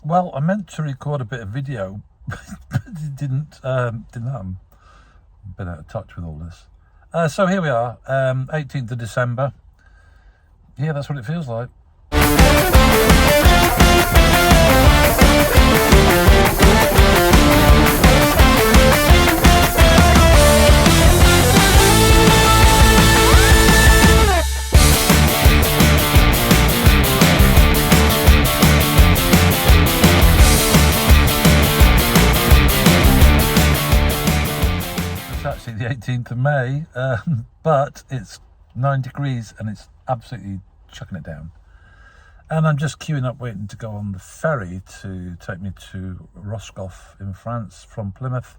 Well, I meant to record a bit of video, but it didn't happen. I've been out of touch with all this. So here we are, 18th of December. Yeah, that's what it feels like. It's actually the 18th of May, but it's 9 degrees and it's absolutely chucking it down. And I'm just queuing up waiting to go on the ferry to take me to Roscoff in France from Plymouth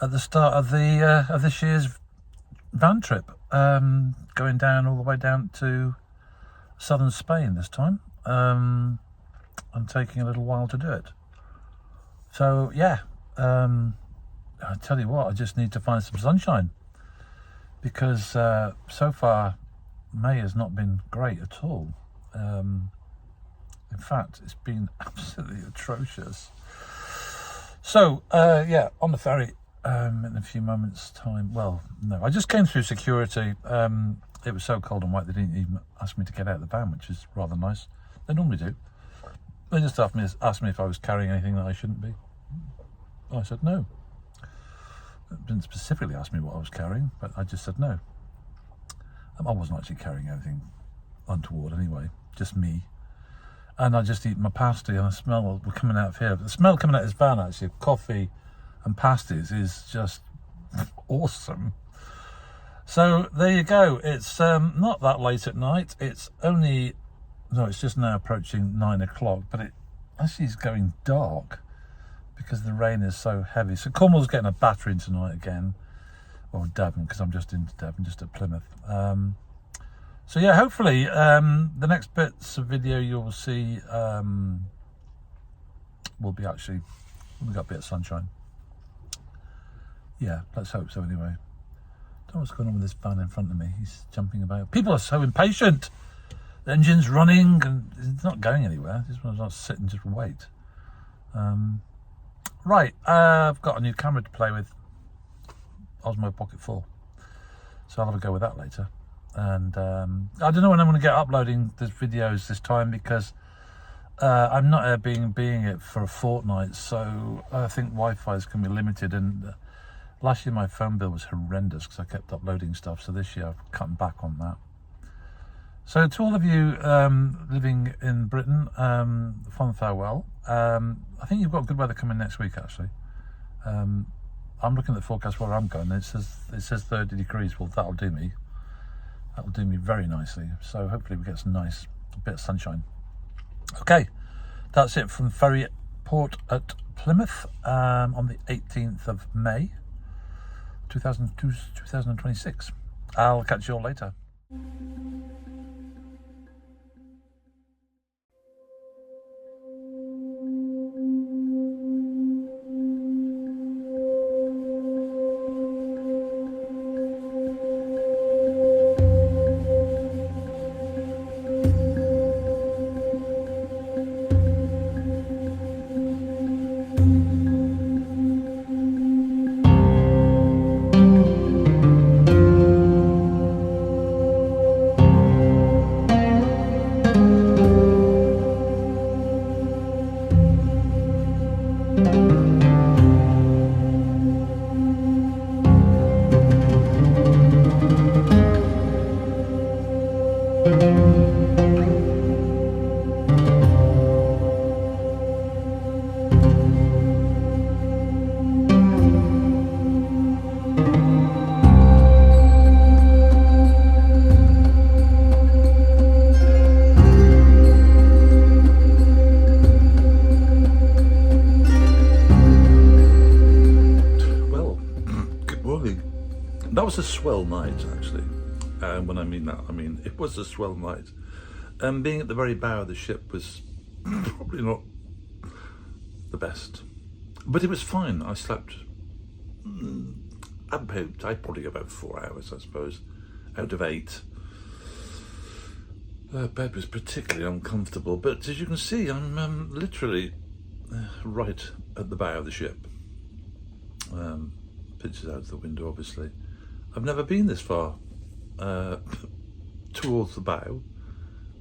at the start of this year's van trip, going down all the way down to southern Spain this time, and taking a little while to do it. So yeah, I tell you what, I just need to find some sunshine because so far May has not been great at all. In fact, it's been absolutely atrocious. So yeah, on the ferry in a few moments' time. Well, no, I just came through security. It was so cold and white they didn't even ask me to get out of the van, which is rather nice. They normally do. They just asked me if I was carrying anything that I shouldn't be. I said no. They didn't specifically ask me what I was carrying, but I just said no. I wasn't actually carrying anything untoward anyway, just me. And I just eat my pasty, and the smell coming out of here. The smell coming out of this van, actually, of coffee and pasties is just awesome. So there you go. It's not that late at night. It's just now approaching 9 o'clock, but it actually is going dark because the rain is so heavy. So Cornwall's getting a battering tonight again, or Devon, because I'm just into Devon, just at Plymouth. So yeah, hopefully the next bits of video you'll see will be actually, we've got a bit of sunshine. Yeah, let's hope so anyway. Don't know what's going on with this van in front of me. He's jumping about. People are so impatient. The engine's running and it's not going anywhere. This one's not sitting, just wait. Right, I've got a new camera to play with, Osmo Pocket 4. So I'll have a go with that later. And I don't know when I'm going to get uploading the videos this time because I'm not Airbnb-ing it for a fortnight. So I think Wi-Fi is going to be limited. And last year my phone bill was horrendous because I kept uploading stuff. So this year I've cut back on that. So to all of you living in Britain, fond farewell. I think you've got good weather coming next week, actually. I'm looking at the forecast where I'm going. It says 30 degrees. Well, that'll do me. That'll do me very nicely. So hopefully we get some nice bit of sunshine. Okay, that's it from Ferry Port at Plymouth on the 18th of May, 2026. I'll catch you all later. That was a swell night, actually. When I mean that, I mean it was a swell night. Being at the very bow of the ship was probably not the best, but it was fine. I slept. I'd probably go about 4 hours, I suppose, out of 8. The bed was particularly uncomfortable, but as you can see, I'm literally right at the bow of the ship. Pictures out of the window, obviously. I've never been this far towards the bow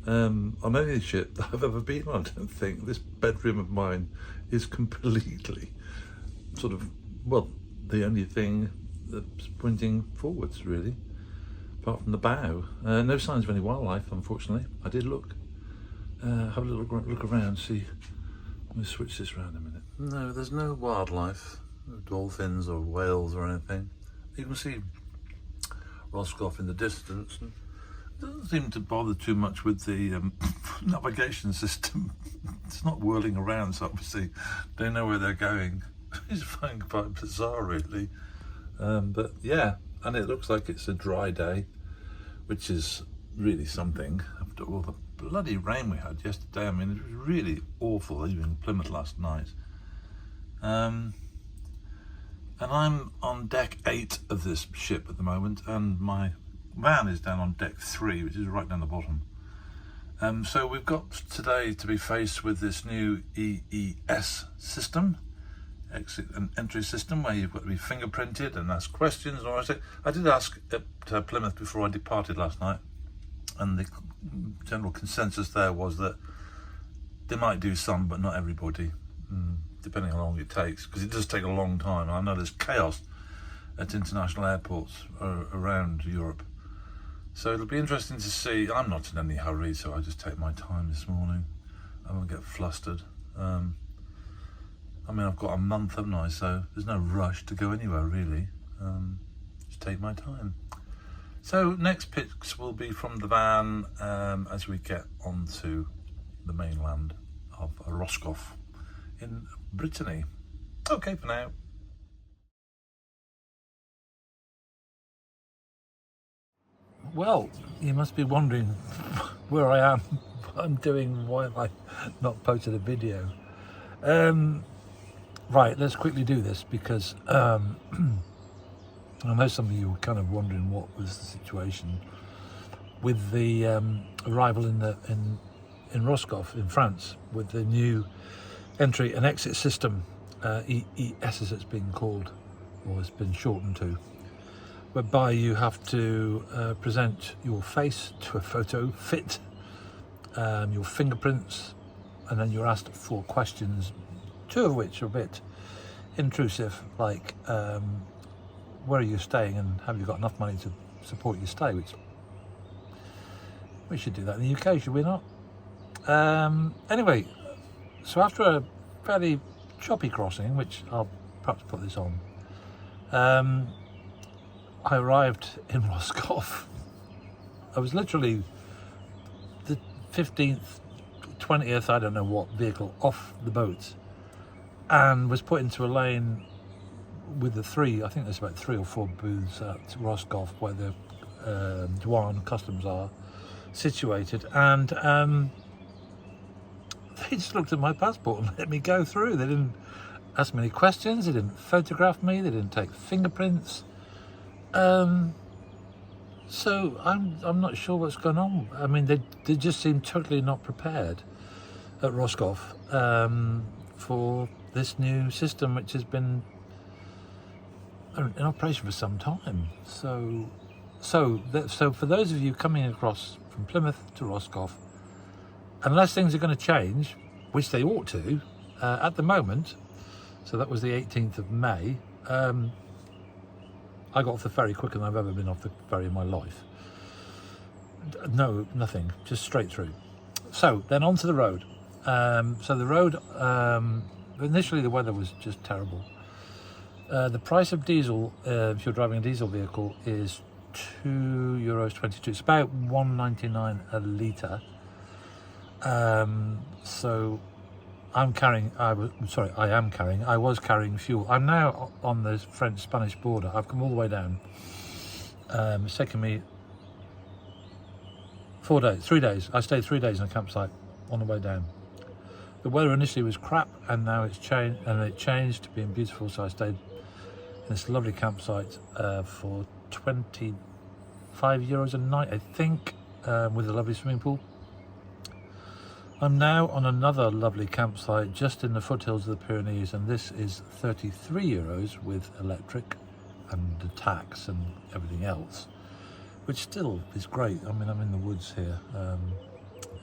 on any ship that I've ever been on. I don't think this bedroom of mine is completely sort of, well, the only thing that's pointing forwards, really, apart from the bow. No signs of any wildlife, unfortunately. I did look, have a little look around, see. Let me switch this around a minute. No, there's no wildlife, no dolphins or whales or anything. You can see Roscoff in the distance, and it doesn't seem to bother too much with the navigation system. It's not whirling around, so obviously they know where they're going. It's finding quite bizarre, really. But yeah, and it looks like it's a dry day, which is really something after all the bloody rain we had yesterday. I mean, it was really awful leaving Plymouth last night. And I'm on deck 8 of this ship at the moment, and my van is down on deck 3, which is right down the bottom. So we've got today to be faced with this new EES system, exit and entry system, where you've got to be fingerprinted and ask questions. And all that. I did ask at Plymouth before I departed last night, and the general consensus there was that they might do some, but not everybody, depending on how long it takes, because it does take a long time. I know there's chaos at international airports around Europe, so it'll be interesting to see. I'm not in any hurry, so I just take my time this morning. I won't get flustered. I mean, I've got a month, haven't I, so there's no rush to go anywhere, really. Just take my time. So next pics will be from the van as we get onto the mainland of Roscoff in Brittany. Okay for now. Well, you must be wondering where I am, what I'm doing, why have I not posted a video. Right, let's quickly do this, because I know some of you were kind of wondering what was the situation with the arrival in Roscoff in France with the new entry and exit system, EES as it's been called, or it's been shortened to, whereby you have to present your face to a photo fit, your fingerprints, and then you're asked 4 questions, 2 of which are a bit intrusive, like where are you staying and have you got enough money to support your stay, which we should do that in the UK, should we not? Anyway, so after a fairly choppy crossing, which I'll perhaps put this on, I arrived in Roscoff. I was literally the 15th, 20th, I don't know what vehicle, off the boat, and was put into a lane with the 3, I think there's about 3 or 4 booths at Roscoff where the Douane customs are situated, and they just looked at my passport and let me go through. They didn't ask me any questions, they didn't photograph me, they didn't take fingerprints. So I'm not sure what's going on. I mean, they just seem totally not prepared at Roscoff for this new system, which has been in operation for some time. So for those of you coming across from Plymouth to Roscoff, unless things are going to change, which they ought to, at the moment, so that was the 18th of May, I got off the ferry quicker than I've ever been off the ferry in my life. No, nothing, just straight through. So then onto the road. So the road, initially the weather was just terrible. The price of diesel, if you're driving a diesel vehicle, is €2.22. It's about $1.99 a litre. So I am carrying fuel. I'm now on the French-Spanish border. I've come all the way down. It's taken me 3 days. I stayed 3 days in a campsite on the way down. The weather initially was crap, and now it's changed, and it changed to being beautiful. So I stayed in this lovely campsite for €25 a night, I think, with a lovely swimming pool. I'm now on another lovely campsite just in the foothills of the Pyrenees, and this is €33 with electric and the tax and everything else, which still is great. I mean, I'm in the woods here.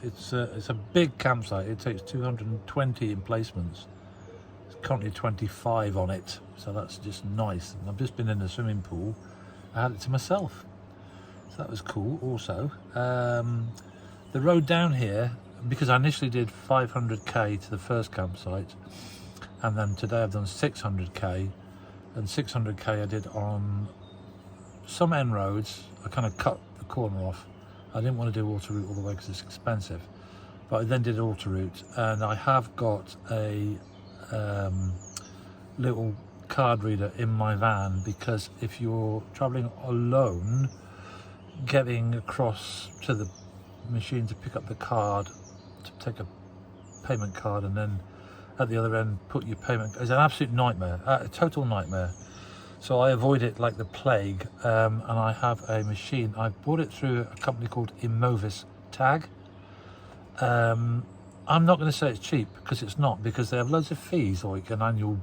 It's a big campsite. It takes 220 emplacements. There's currently 25 on it, so that's just nice. And I've just been in a swimming pool. I had it to myself, so that was cool. Also, the road down here, because I initially did 500k to the first campsite, and then today I've done 600k, and 600k I did on some end roads. I kind of cut the corner off. I didn't want to do Autoroute all the way because it's expensive, but I then did Autoroute, and I have got a little card reader in my van, because if you're traveling alone, getting across to the machine to pick up the card, to take a payment card, and then at the other end put your payment, is an absolute nightmare, a total nightmare. So I avoid it like the plague, and I have a machine. I bought it through a company called Immovis Tag. I'm not going to say it's cheap, because it's not, because they have loads of fees, like an annual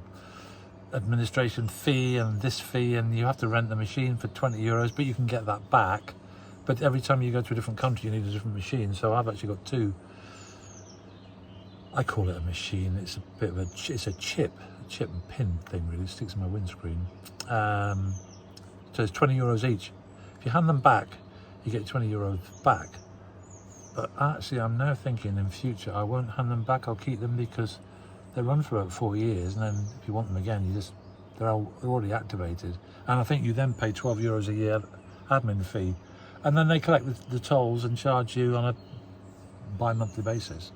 administration fee and this fee, and you have to rent the machine for €20, but you can get that back. But every time you go to a different country, you need a different machine. So I've actually got two. I call it a machine. It's a bit of it's a chip and pin thing, really. It sticks in my windscreen. So it's €20 each. If you hand them back, you get €20 back. But actually, I'm now thinking in future I won't hand them back. I'll keep them, because they run for about 4 years, and then if you want them again, they're already activated. And I think you then pay €12 a year admin fee, and then they collect the tolls and charge you on a bi-monthly basis.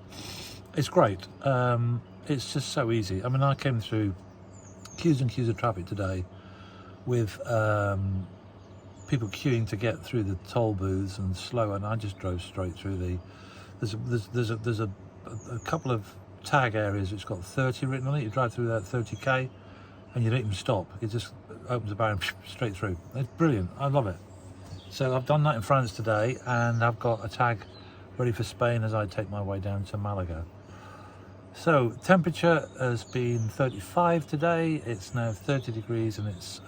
It's great. It's just so easy. I mean, I came through queues and queues of traffic today with people queuing to get through the toll booths and slow, and I just drove straight through there's a couple of tag areas which got 30 written on it. You drive through that 30k and you don't even stop. It just opens the barrier and straight through. It's brilliant. I love it. So I've done that in France today, and I've got a tag ready for Spain as I take my way down to Malaga. So temperature has been 35 today. It's now 30 degrees, and it's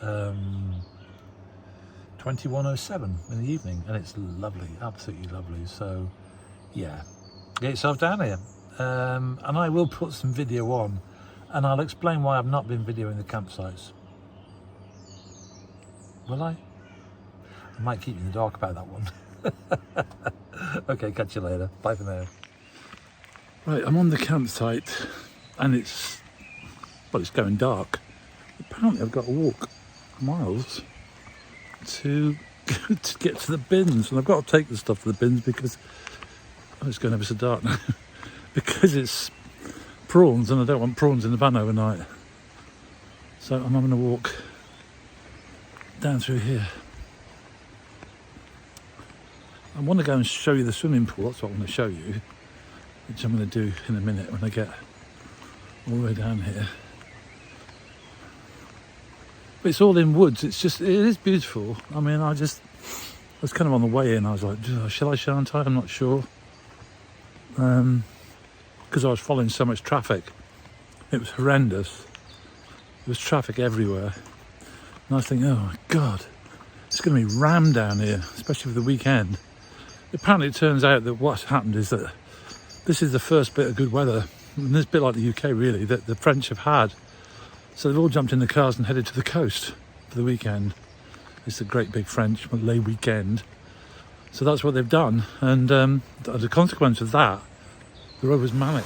21:07 in the evening, and it's lovely, absolutely lovely. So yeah, get yourself down here, and I will put some video on, and I'll explain why I've not been videoing the campsites. Will I? I might keep you in the dark about that one. Okay, catch you later. Bye for now. Right, I'm on the campsite, and it's going dark. Apparently I've got to walk miles to get to the bins, and I've got to take the stuff to the bins because it's going ever so dark now. Because it's prawns, and I don't want prawns in the van overnight. So I'm having to walk down through here. I want to go and show you the swimming pool. That's what I want to show you, which I'm going to do in a minute when I get all the way down here. But it's all in woods. It is beautiful. I mean, I was kind of on the way in. I was like, shan't I? I'm not sure. Because I was following so much traffic. It was horrendous. There was traffic everywhere. And I was thinking, oh my God, it's going to be rammed down here, especially for the weekend. Apparently it turns out that what's happened is that this is the first bit of good weather, and this bit like the UK really, that the French have had. So they've all jumped in the cars and headed to the coast for the weekend. It's the great big French Malay weekend. So that's what they've done, and as a consequence of that, the road was manic.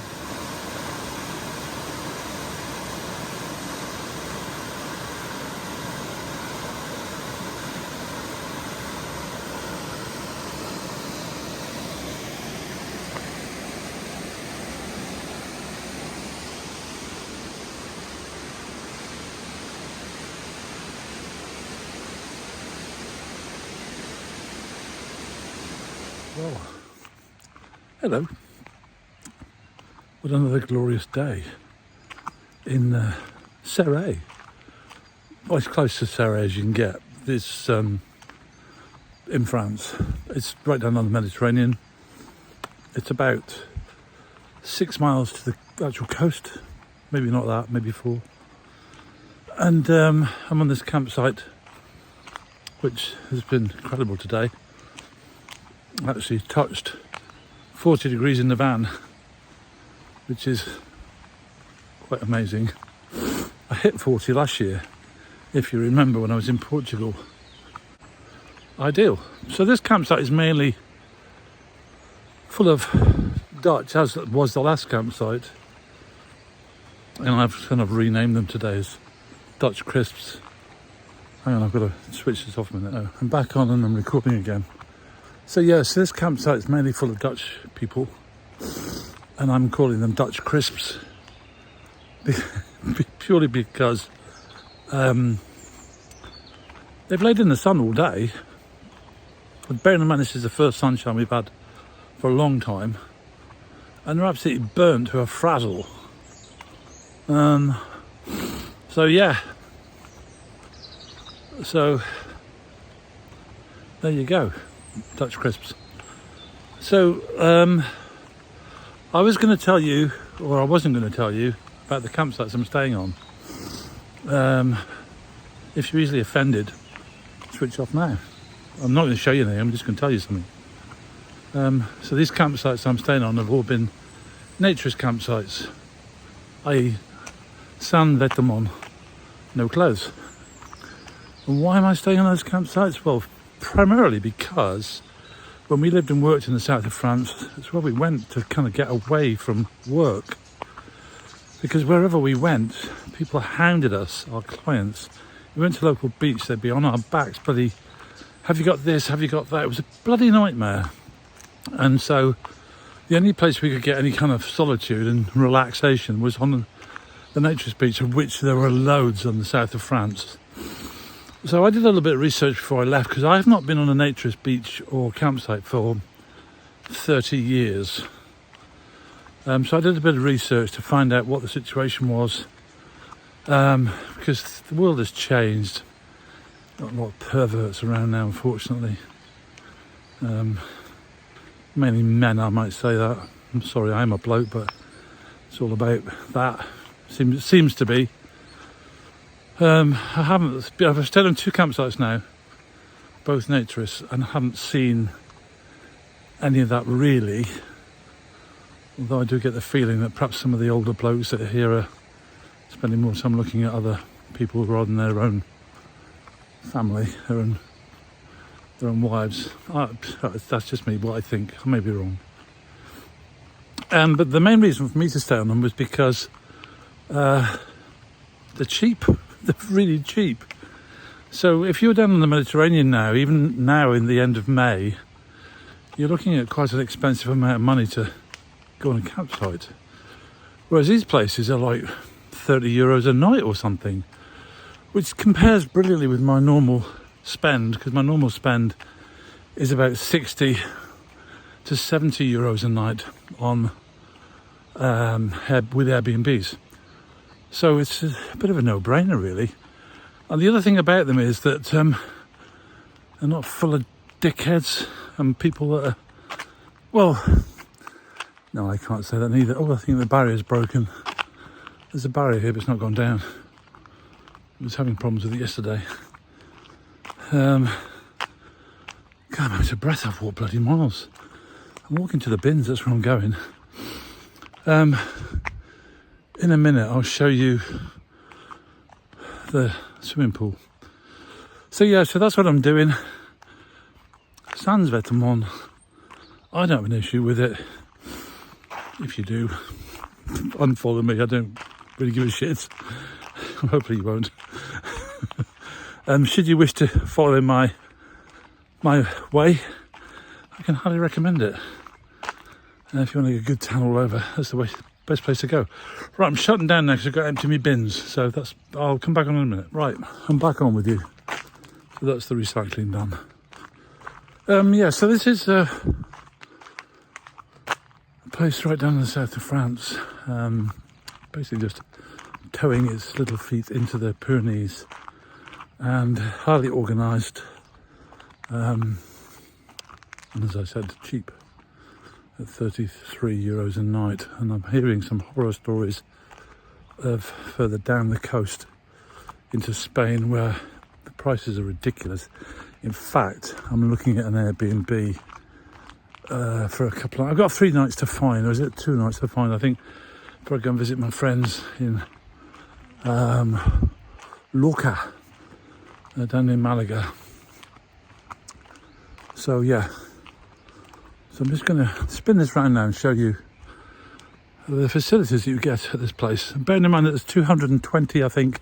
Well, hello. What another glorious day in Serres. Well, as close to Serres as you can get. It's in France. It's right down on the Mediterranean. It's about 6 miles to the actual coast. Maybe not that, maybe 4. And I'm on this campsite, which has been incredible today. I actually touched 40 degrees in the van, which is quite amazing. I hit 40 last year, if you remember, when I was in Portugal. Ideal. So this campsite is mainly full of Dutch, as was the last campsite. And I've kind of renamed them today as Dutch Crisps. Hang on, I've got to switch this off a minute. Oh, I'm back on and I'm recording again. So yeah, so this campsite is mainly full of Dutch people, and I'm calling them Dutch Crisps purely because they've laid in the sun all day. But bearing in mind this is the first sunshine we've had for a long time, and they're absolutely burnt to a frazzle. So yeah, so there you go, Dutch Crisps. So I was going to tell you, or I wasn't going to tell you about the campsites I'm staying on. If you're easily offended, switch off now. I'm not going to show you anything, I'm just going to tell you something. So these campsites I'm staying on have all been naturist campsites, i.e. sans vêtements, no clothes. And why am I staying on those campsites? Well, primarily because when we lived and worked in the south of France, it's where we went to kind of get away from work. Because wherever we went, people hounded us, our clients. We went to a local beach, they'd be on our backs, bloody, have you got this, have you got that? It was a bloody nightmare. And so the only place we could get any kind of solitude and relaxation was on the naturist beach, of which there were loads on the south of France. So I did a little bit of research before I left, because I have not been on a naturist beach or campsite for 30 years. So I did a bit of research to find out what the situation was, because the world has changed. Got a lot of perverts around now, unfortunately. Mainly men, I might say that. I'm sorry, I am a bloke, but it's all about that. Seems to be. I've stayed on 2 campsites now, both naturists, and I haven't seen any of that really. Although I do get the feeling that perhaps some of the older blokes that are here are spending more time looking at other people rather than their own family, their own wives. That's just me, what I think. I may be wrong. But the main reason for me to stay on them was because they're cheap. They're really cheap. So if you're down in the Mediterranean now, even now in the end of May, you're looking at quite an expensive amount of money to go on a campsite. Whereas these places are like 30 euros a night or something, which compares brilliantly with my normal spend, because my normal spend is about 60 to 70 euros a night on with Airbnbs. So it's a bit of a no-brainer, really. And the other thing about them is that they're not full of dickheads and people that are, well, no, I can't say that neither. Oh, I think the barrier's broken. There's a barrier here, but it's not gone down. I was having problems with it yesterday. God, I'm out of breath. I've walked bloody miles. I'm walking to the bins, that's where I'm going. In a minute, I'll show you the swimming pool. So yeah, so that's what I'm doing. Sans vêtements. I don't have an issue with it. If you do, unfollow me. I don't really give a shit. Hopefully you won't. Should you wish to follow my way, I can highly recommend it. If you want to get a good tan all over, that's the best place to go. Right, I'm shutting down now because I've got to empty my bins. So I'll come back on in a minute. Right, I'm back on with you. So that's the recycling done. Yeah, so this is a place right down in the south of France. Basically just towing its little feet into the Pyrenees, and highly organised, and as I said, cheap. at 33 euros a night, and I'm hearing some horror stories of further down the coast into Spain where the prices are ridiculous. In fact, I'm looking at an Airbnb for a couple of... I've got 3 nights to find, or is it 2 nights to find, I think, before I go and visit my friends in Lorca, down in Malaga. So yeah, so I'm just going to spin this round now and show you the facilities that you get at this place. And bearing in mind that there's 220, I think,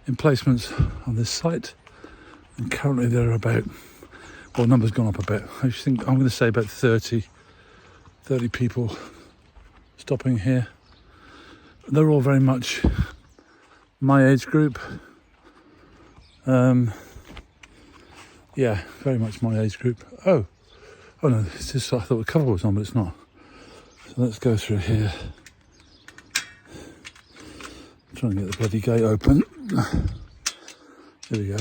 emplacements on this site, and currently there are about, well, numbers gone up a bit. I think I'm going to say about 30 people stopping here. They're all very much my age group. Yeah, very much my age group. Oh no, it's just, I thought the cover was on, but it's not. So let's go through here. Try and get the bloody gate open. There we go.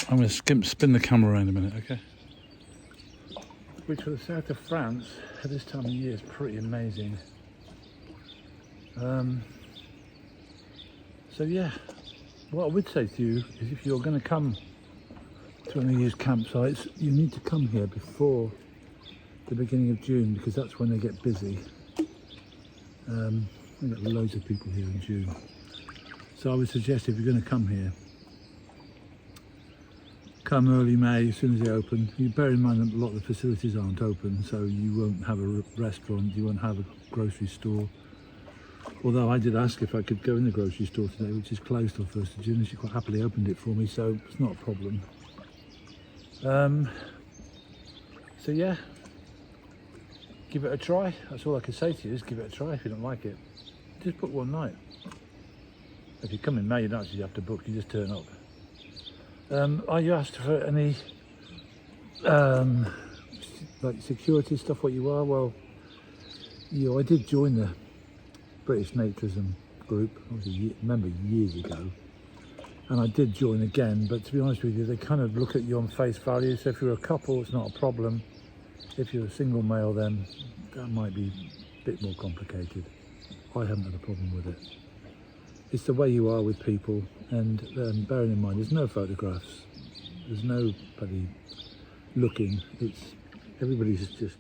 I'm going to spin the camera around a minute, okay? Which for the south of France at this time of year is pretty amazing. So yeah, what I would say to you is if you're going to come to one of these campsites, you need to come here before the beginning of June, because that's when they get busy. We've got loads of people here in June. So I would suggest if you're going to come here, come early May, as soon as they open. You bear in mind that a lot of the facilities aren't open, so you won't have a restaurant, you won't have a grocery store. Although I did ask if I could go in the grocery store today, which is closed till 1st of June, and she quite happily opened it for me, so it's not a problem. So yeah, give it a try. That's all I can say to you, is give it a try. If you don't like it, just book one night. If you come in May, you don't actually have to book, you just turn up. Are you asked for any like security stuff, what you are? Well, I did join the British Naturism group, I was a member years ago, and I did join again, but to be honest with you, they kind of look at you on face value. So if you're a couple, it's not a problem. If you're a single male, then that might be a bit more complicated. I haven't had a problem with it. It's the way you are with people, and bearing in mind there's no photographs, there's nobody looking, everybody's just